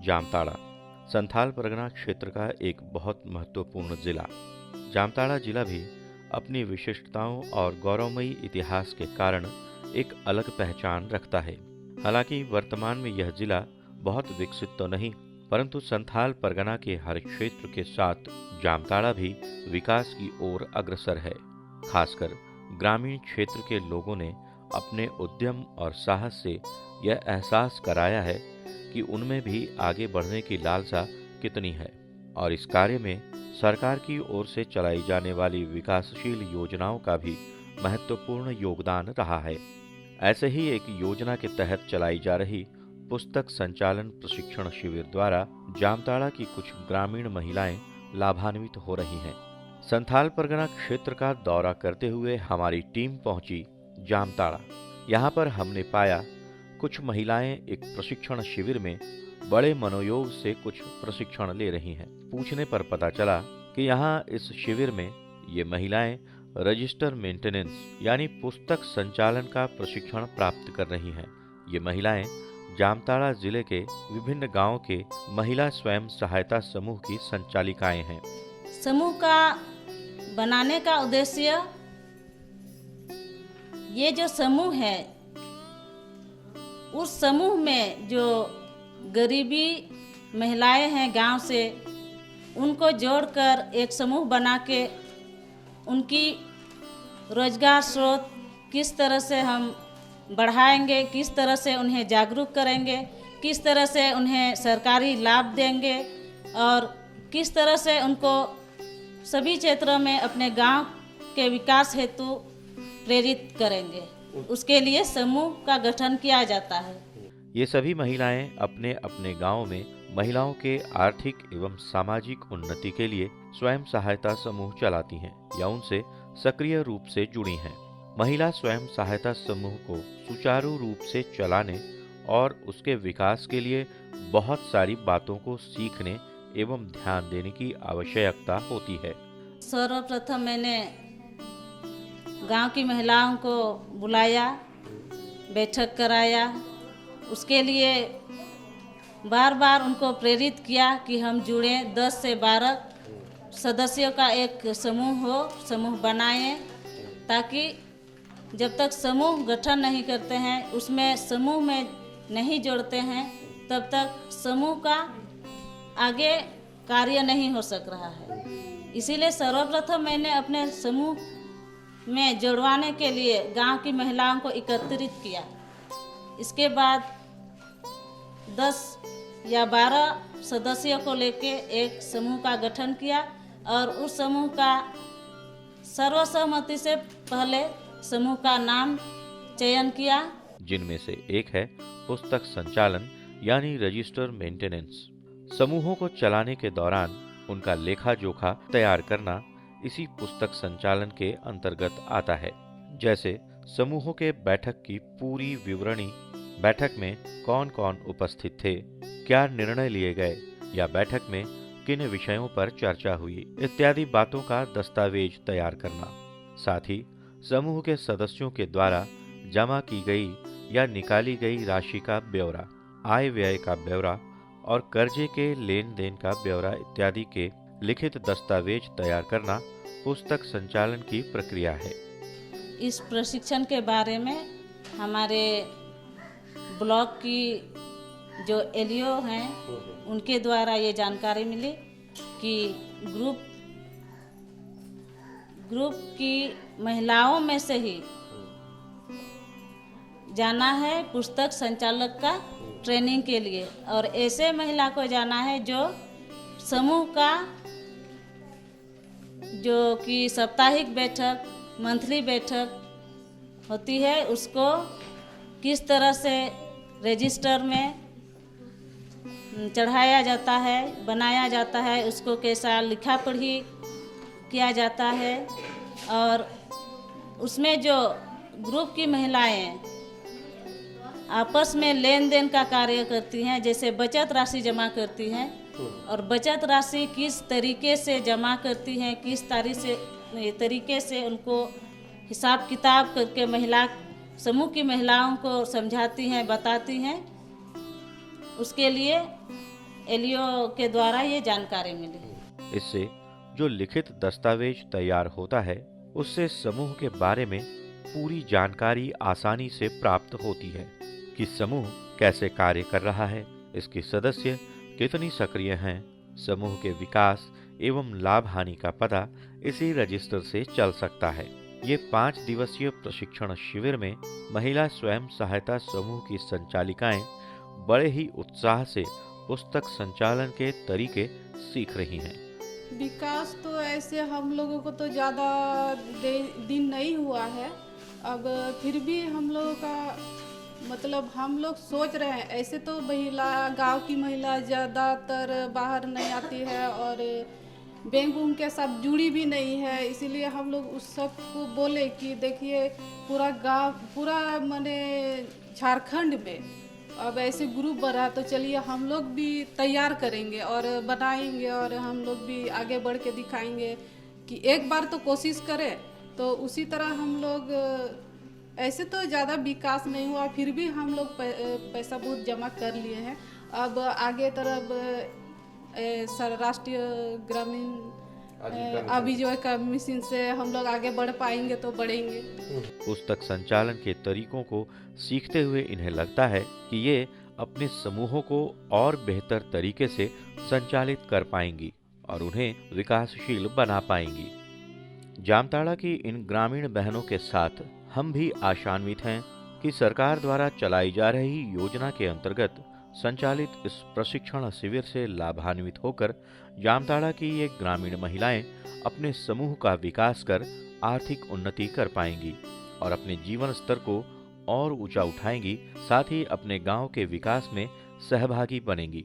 जामताड़ा संथाल परगना क्षेत्र का एक बहुत महत्वपूर्ण जिला। जामताड़ा जिला भी अपनी विशिष्टताओं और गौरवमयी इतिहास के कारण एक अलग पहचान रखता है। हालांकि वर्तमान में यह जिला बहुत विकसित तो नहीं, परंतु संथाल परगना के हर क्षेत्र के साथ जामताड़ा भी विकास की ओर अग्रसर है। खासकर ग्रामीण क्षेत्र के लोगों ने अपने उद्यम और साहस से यह एहसास कराया है कि उनमें भी आगे बढ़ने की लालसा कितनी है और इस कार्य में सरकार की ओर से चलाई जाने वाली विकासशील योजनाओं का भी महत्वपूर्ण योगदान रहा है। ऐसे ही एक योजना के तहत चलाई जा रही पुस्तक संचालन प्रशिक्षण शिविर द्वारा जामताड़ा की कुछ ग्रामीण महिलाएं लाभान्वित हो रही हैं। संथाल परगना क्षेत्र का दौरा करते हुए हमारी टीम पहुंची जामताड़ा। यहाँ पर हमने पाया कुछ महिलाएं एक प्रशिक्षण शिविर में बड़े मनोयोग से कुछ प्रशिक्षण ले रही हैं। पूछने पर पता चला कि यहाँ इस शिविर में ये महिलाएं रजिस्टर मेंटेनेंस यानी पुस्तक संचालन का प्रशिक्षण प्राप्त कर रही हैं। ये महिलाएं जामताड़ा जिले के विभिन्न गांवों के महिला स्वयं सहायता समूह की संचालिकाएं हैं। समूह का बनाने का उद्देश्य, ये जो समूह है उस समूह में जो गरीबी महिलाएं हैं गांव से, उनको जोड़कर एक समूह बना के उनकी रोजगार स्रोत किस तरह से हम बढ़ाएंगे, किस तरह से उन्हें जागरूक करेंगे, किस तरह से उन्हें सरकारी लाभ देंगे और किस तरह से उनको सभी क्षेत्रों में अपने गांव के विकास हेतु प्रेरित करेंगे, उसके लिए समूह का गठन किया जाता है। ये सभी महिलाएं अपने अपने गांव में महिलाओं के आर्थिक एवं सामाजिक उन्नति के लिए स्वयं सहायता समूह चलाती हैं या उनसे सक्रिय रूप से जुड़ी हैं। महिला स्वयं सहायता समूह को सुचारू रूप से चलाने और उसके विकास के लिए बहुत सारी बातों को सीखने एवं ध्यान देने की आवश्यकता होती है। सर्वप्रथम मैंने गांव की महिलाओं को बुलाया, बैठक कराया, उसके लिए बार बार उनको प्रेरित किया कि हम जुड़े। 10 से 12 सदस्यों का एक समूह हो, समूह बनाएं, ताकि जब तक समूह गठन नहीं करते हैं, उसमें समूह में नहीं जोड़ते हैं, तब तक समूह का आगे कार्य नहीं हो सक रहा है। इसीलिए सर्वप्रथम मैंने अपने समूह में जोड़वाने के लिए गांव की महिलाओं को एकत्रित किया। इसके बाद 10 या 12 सदस्यों को लेके एक समूह का गठन किया और उस समूह का सर्वसम्मति से पहले समूह का नाम चयन किया, जिनमें से एक है पुस्तक संचालन यानी रजिस्टर मेंटेनेंस। समूहों को चलाने के दौरान उनका लेखा जोखा तैयार करना इसी पुस्तक संचालन के अंतर्गत आता है। जैसे समूहों के बैठक की पूरी विवरणी, बैठक में कौन कौन उपस्थित थे, क्या निर्णय लिए गए या बैठक में किन विषयों पर चर्चा हुई इत्यादि बातों का दस्तावेज तैयार करना। साथ ही समूह के सदस्यों के द्वारा जमा की गई या निकाली गई राशि का ब्यौरा, आय व्यय का ब्यौरा और कर्जे के लेन देन का ब्यौरा इत्यादि के लिखित दस्तावेज तैयार करना पुस्तक संचालन की प्रक्रिया है। इस प्रशिक्षण के बारे में हमारे ब्लॉक की जो एलईओ हैं उनके द्वारा ये जानकारी मिली कि ग्रुप की महिलाओं में से ही जाना है पुस्तक संचालक का ट्रेनिंग के लिए, और ऐसे महिला को जाना है जो समूह का जो कि साप्ताहिक बैठक, मंथली बैठक होती है, उसको किस तरह से रजिस्टर में चढ़ाया जाता है, बनाया जाता है, उसको कैसा लिखा पढ़ी किया जाता है, और उसमें जो ग्रुप की महिलाएं आपस में लेन देन का कार्य करती हैं, जैसे बचत राशि जमा करती हैं और बचत राशि किस तरीके से जमा करती हैं, किस तरीके से उनको हिसाब किताब करके महिला समूह की महिलाओं को समझाती हैं, बताती हैं। उसके लिए एलईओ के द्वारा ये जानकारी मिली। इससे जो लिखित दस्तावेज तैयार होता है उससे समूह के बारे में पूरी जानकारी आसानी से प्राप्त होती है कि समूह कैसे कार्य कर रहा है, इसके सदस्य कितनी सक्रिय हैं, समूह के विकास एवं लाभ हानि का पता इसी रजिस्टर से चल सकता है। ये 5 दिवसीय प्रशिक्षण शिविर में महिला स्वयं सहायता समूह की संचालिकाएं बड़े ही उत्साह से पुस्तक संचालन के तरीके सीख रही हैं। विकास तो ऐसे हम लोगों को तो ज़्यादा दिन नहीं हुआ है, अब फिर भी हम लोगों का मतलब हम लोग सोच रहे हैं। ऐसे तो महिला, गांव की महिला ज़्यादातर बाहर नहीं आती है और बैंक उनके के साथ जुड़ी भी नहीं है, इसीलिए हम लोग उस सब को बोले कि देखिए पूरा गांव, पूरा माने झारखंड में अब ऐसे ग्रुप बना, तो चलिए हम लोग भी तैयार करेंगे और बनाएंगे और हम लोग भी आगे बढ़ के दिखाएंगे कि एक बार तो कोशिश करें। तो उसी तरह हम लोग ऐसे तो ज़्यादा विकास नहीं हुआ, फिर भी हम लोग पैसा बहुत जमा कर लिए हैं। अब आगे तरफ राष्ट्रीय ग्रामीण आजीविका मिशन से हम लोग आगे बढ़ पाएंगे तो बढ़ेंगे। पुस्तक संचालन के तरीकों को सीखते हुए इन्हें लगता है कि ये अपने समूहों को और बेहतर तरीके से संचालित कर पाएंगी और उन्हें विकासशील बना पाएंगी। जामताड़ा की इन ग्रामीण बहनों के साथ हम भी आशान्वित हैं कि सरकार द्वारा चलाई जा रही योजना के अंतर्गत संचालित इस प्रशिक्षण शिविर से लाभान्वित होकर जामताड़ा की ये ग्रामीण महिलाएं अपने समूह का विकास कर आर्थिक उन्नति कर पाएंगी और अपने जीवन स्तर को और ऊंचा उठाएंगी, साथ ही अपने गांव के विकास में सहभागी बनेंगी।